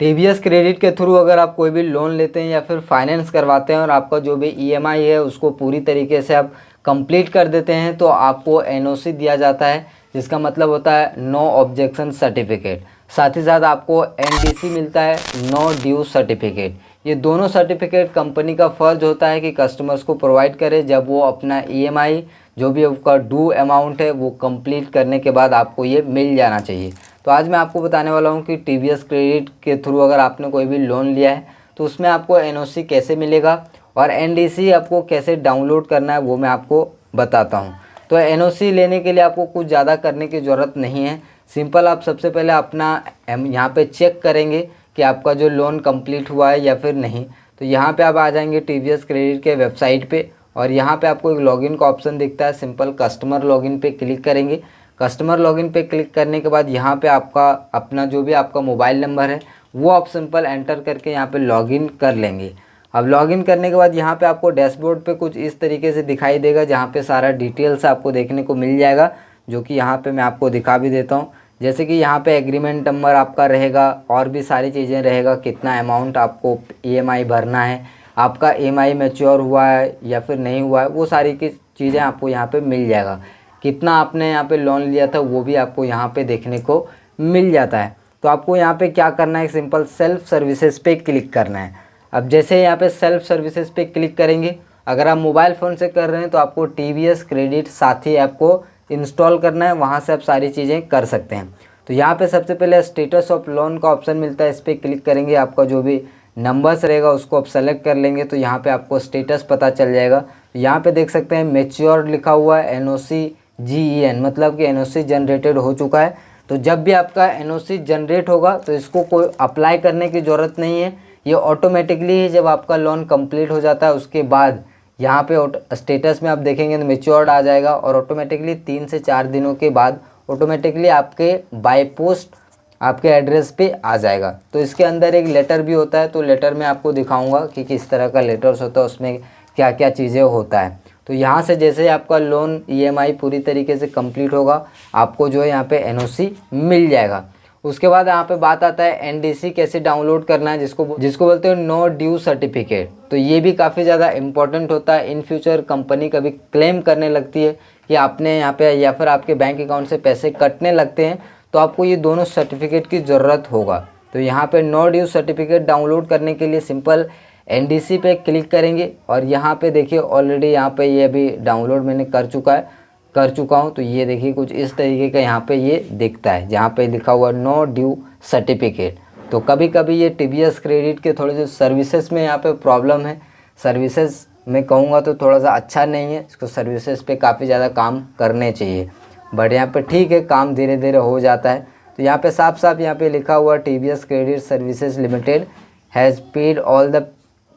TVS credit के through अगर आप कोई भी लोन लेते हैं या फिर फाइनेंस करवाते हैं और आपका जो भी ईएमआई है उसको पूरी तरीके से आप कंप्लीट कर देते हैं तो आपको एनओसी दिया जाता है, जिसका मतलब होता है नो ऑब्जेक्शन सर्टिफिकेट। साथ ही साथ आपको एनडीसी मिलता है, नो ड्यू सर्टिफिकेट। ये दोनों सर्टिफिकेट कंपनी का फ़र्ज होता है कि कस्टमर्स को प्रोवाइड करे जब वो अपना ईएमआई जो भी उसका ड्यू अमाउंट है वो कंप्लीट करने के बाद आपको ये मिल जाना चाहिए। तो आज मैं आपको बताने वाला हूँ कि टीवीएस क्रेडिट के थ्रू अगर आपने कोई भी लोन लिया है तो उसमें आपको एनओसी कैसे मिलेगा और एनडीसी आपको कैसे डाउनलोड करना है वो मैं आपको बताता हूँ। तो एनओसी लेने के लिए आपको कुछ ज़्यादा करने की ज़रूरत नहीं है। सिंपल आप सबसे पहले अपना यहाँ पे चेक करेंगे कि आपका जो लोन कंप्लीट हुआ है या फिर नहीं। तो यहाँ पे आप आ जाएंगे टीवीएस क्रेडिट के वेबसाइट पे और यहाँ पे आपको एक लॉगिन का ऑप्शन दिखता है। सिंपल कस्टमर लॉगिन पे क्लिक करेंगे। कस्टमर लॉगिन पे क्लिक करने के बाद यहाँ पे आपका अपना जो भी आपका मोबाइल नंबर है वो आप सिंपल एंटर करके यहाँ पे लॉगिन कर लेंगे। अब लॉगिन करने के बाद यहाँ पे आपको डैशबोर्ड पे कुछ इस तरीके से दिखाई देगा, जहाँ पे सारा डिटेल्स आपको देखने को मिल जाएगा, जो कि यहाँ पे मैं आपको दिखा भी देता हूँ। जैसे कि यहाँ पे एग्रीमेंट नंबर आपका रहेगा और भी सारी चीज़ें रहेगा, कितना अमाउंट आपको ईएमआई भरना है, आपका ईएमआई मैच्योर हुआ है या फिर नहीं हुआ है, वो सारी की चीज़ें आपको यहाँ पे मिल जाएगा। कितना आपने यहाँ पे लोन लिया था वो भी आपको यहाँ पे देखने को मिल जाता है। तो आपको यहाँ पे क्या करना है, सिंपल सेल्फ सर्विसेज पे क्लिक करना है। अब जैसे यहाँ पे सेल्फ सर्विसेज पे क्लिक करेंगे, अगर आप मोबाइल फ़ोन से कर रहे हैं तो आपको टीवीएस क्रेडिट साथी ऐप को इंस्टॉल करना है, वहाँ से आप सारी चीज़ें कर सकते हैं। तो यहाँ पे सबसे पहले स्टेटस ऑफ लोन का ऑप्शन मिलता है, इस पर क्लिक करेंगे। आपका जो भी नंबर्स रहेगा उसको आप सेलेक्ट कर लेंगे तो यहाँ पे आपको स्टेटस पता चल जाएगा। तो यहाँ पे देख सकते हैं मैच्योर लिखा हुआ है, एनओसी GEN, मतलब कि एनओसी जनरेटेड हो चुका है। तो जब भी आपका एनओसी जनरेट होगा तो इसको कोई अप्लाई करने की ज़रूरत नहीं है, ये ऑटोमेटिकली ही जब आपका लोन कंप्लीट हो जाता है उसके बाद यहाँ पे स्टेटस में आप देखेंगे तो मैच्योर्ड आ जाएगा और ऑटोमेटिकली 3 से 4 दिनों के बाद ऑटोमेटिकली आपके बाय पोस्ट आपके एड्रेस पे आ जाएगा। तो इसके अंदर एक लेटर भी होता है, तो लेटर में आपको दिखाऊंगा कि किस तरह का लेटर्स होता है, उसमें क्या क्या चीज़ें होता है। तो यहाँ से जैसे आपका लोन ईएमआई पूरी तरीके से कंप्लीट होगा आपको जो है यहाँ पे एनओसी मिल जाएगा। उसके बाद यहाँ पे बात आता है एनडीसी कैसे डाउनलोड करना है, जिसको बोलते हैं नो ड्यू सर्टिफिकेट। तो ये भी काफ़ी ज़्यादा इंपॉर्टेंट होता है। इन फ्यूचर कंपनी कभी क्लेम करने लगती है कि आपने यहाँ पे या फिर आपके बैंक अकाउंट से पैसे कटने लगते हैं तो आपको ये दोनों सर्टिफिकेट की ज़रूरत होगा। तो यहाँ पे नो ड्यू सर्टिफिकेट डाउनलोड करने के लिए सिंपल एनडीसी पे क्लिक करेंगे और यहाँ पे देखिए ऑलरेडी यहाँ पे ये अभी डाउनलोड मैंने कर चुका हूँ। तो ये देखिए कुछ इस तरीके का यहाँ पे ये दिखता है, जहाँ पे लिखा हुआ नो ड्यू सर्टिफिकेट। तो कभी कभी ये टीवीएस क्रेडिट के थोड़े से सर्विसेज में यहाँ पे प्रॉब्लम है, सर्विसेज में कहूँगा तो थोड़ा सा अच्छा नहीं है, इसको सर्विसेज पे काफ़ी ज़्यादा काम करने चाहिए, बट यहाँ पे ठीक है, काम धीरे धीरे हो जाता है। तो यहाँ पे साफ साफ यहाँ पे लिखा हुआ TVS credit services limited has paid all the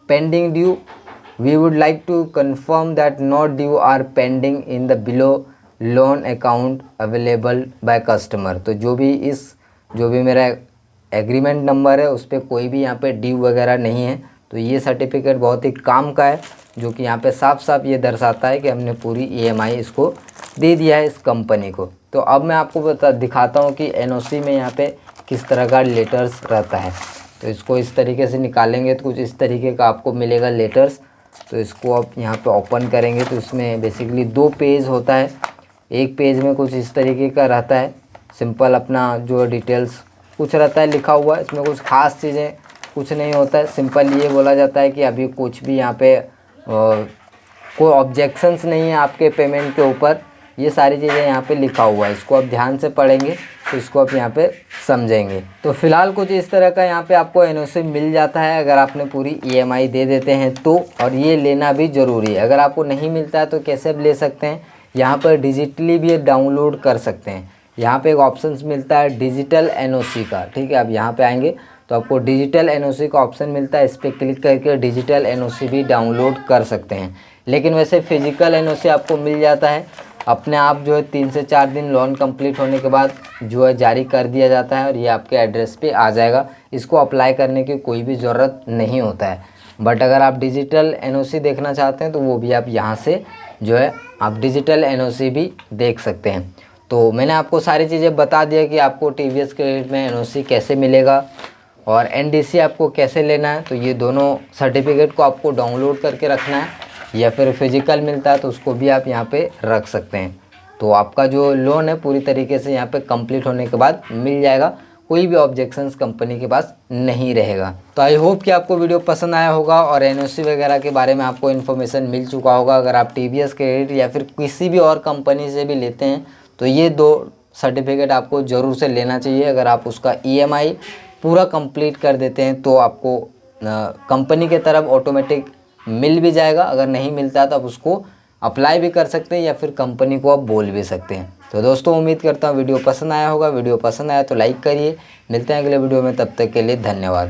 pending due, we would like to confirm that no due are pending in the below loan account available by customer. तो जो भी मेरा एग्रीमेंट नंबर है उस पर कोई भी यहाँ पे ड्यू वगैरह नहीं है। तो ये सर्टिफिकेट बहुत ही काम का है, जो कि यहाँ पे साफ साफ ये दर्शाता है कि हमने पूरी ईएमआई इसको दे दिया है इस कंपनी को। तो अब मैं आपको दिखाता हूँ कि एनओसी में यहाँ पे किस तरह का लेटर्स रहता है। तो इसको इस तरीके से निकालेंगे तो कुछ इस तरीके का आपको मिलेगा लेटर्स। तो इसको आप यहाँ पे ओपन करेंगे तो इसमें बेसिकली 2 पेज होता है। एक पेज में कुछ इस तरीके का रहता है, सिंपल अपना जो डिटेल्स कुछ रहता है लिखा हुआ, इसमें कुछ खास चीज़ें कुछ नहीं होता है। सिंपल ये बोला जाता है कि अभी कुछ भी यहाँ पे कोई ऑब्जेक्शंस नहीं है आपके पेमेंट के ऊपर, ये सारी चीज़ें यहाँ पे लिखा हुआ है। इसको आप ध्यान से पढ़ेंगे तो इसको आप यहाँ पे समझेंगे। तो फिलहाल कुछ इस तरह का यहाँ पे आपको एनओसी मिल जाता है अगर आपने पूरी ईएमआई दे देते हैं तो, और ये लेना भी ज़रूरी है। अगर आपको नहीं मिलता है तो कैसे ले सकते हैं, यहाँ पर डिजिटली भी डाउनलोड कर सकते हैं। यहाँ पे एक ऑप्शन मिलता है डिजिटल एनओसी का, ठीक है। आप यहाँ पे आएंगे तो आपको डिजिटल एनओसी का ऑप्शन मिलता है, इस पर क्लिक करके डिजिटल एनओसी भी डाउनलोड कर सकते हैं। लेकिन वैसे फिजिकल एनओसी आपको मिल जाता है अपने आप, जो है 3 से 4 दिन लोन कंप्लीट होने के बाद जो है जारी कर दिया जाता है और ये आपके एड्रेस पे आ जाएगा। इसको अप्लाई करने की कोई भी ज़रूरत नहीं होता है। बट अगर आप डिजिटल एनओसी देखना चाहते हैं तो वो भी आप यहाँ से जो है आप डिजिटल एनओसी भी देख सकते हैं। तो मैंने आपको सारी चीज़ें बता दिया कि आपको टीवीएस क्रेडिट में एनओसी कैसे मिलेगा और NDC आपको कैसे लेना है, तो ये दोनों सर्टिफिकेट को आपको डाउनलोड करके रखना है या फिर फिजिकल मिलता है तो उसको भी आप यहाँ पे रख सकते हैं। तो आपका जो लोन है पूरी तरीके से यहाँ पे कंप्लीट होने के बाद मिल जाएगा, कोई भी ऑब्जेक्शंस कंपनी के पास नहीं रहेगा। तो आई होप कि आपको वीडियो पसंद आया होगा और NOC वगैरह के बारे में आपको इन्फॉर्मेशन मिल चुका होगा। अगर आप TVS क्रेडिट या फिर किसी भी और कंपनी से भी लेते हैं तो ये 2 सर्टिफिकेट आपको ज़रूर से लेना चाहिए। अगर आप उसका EMI पूरा कंप्लीट कर देते हैं तो आपको कंपनी के तरफ ऑटोमेटिक मिल भी जाएगा। अगर नहीं मिलता तो आप उसको अप्लाई भी कर सकते हैं या फिर कंपनी को आप बोल भी सकते हैं। तो दोस्तों उम्मीद करता हूँ वीडियो पसंद आया होगा। वीडियो पसंद आया तो लाइक करिए। मिलते हैं अगले वीडियो में, तब तक के लिए धन्यवाद।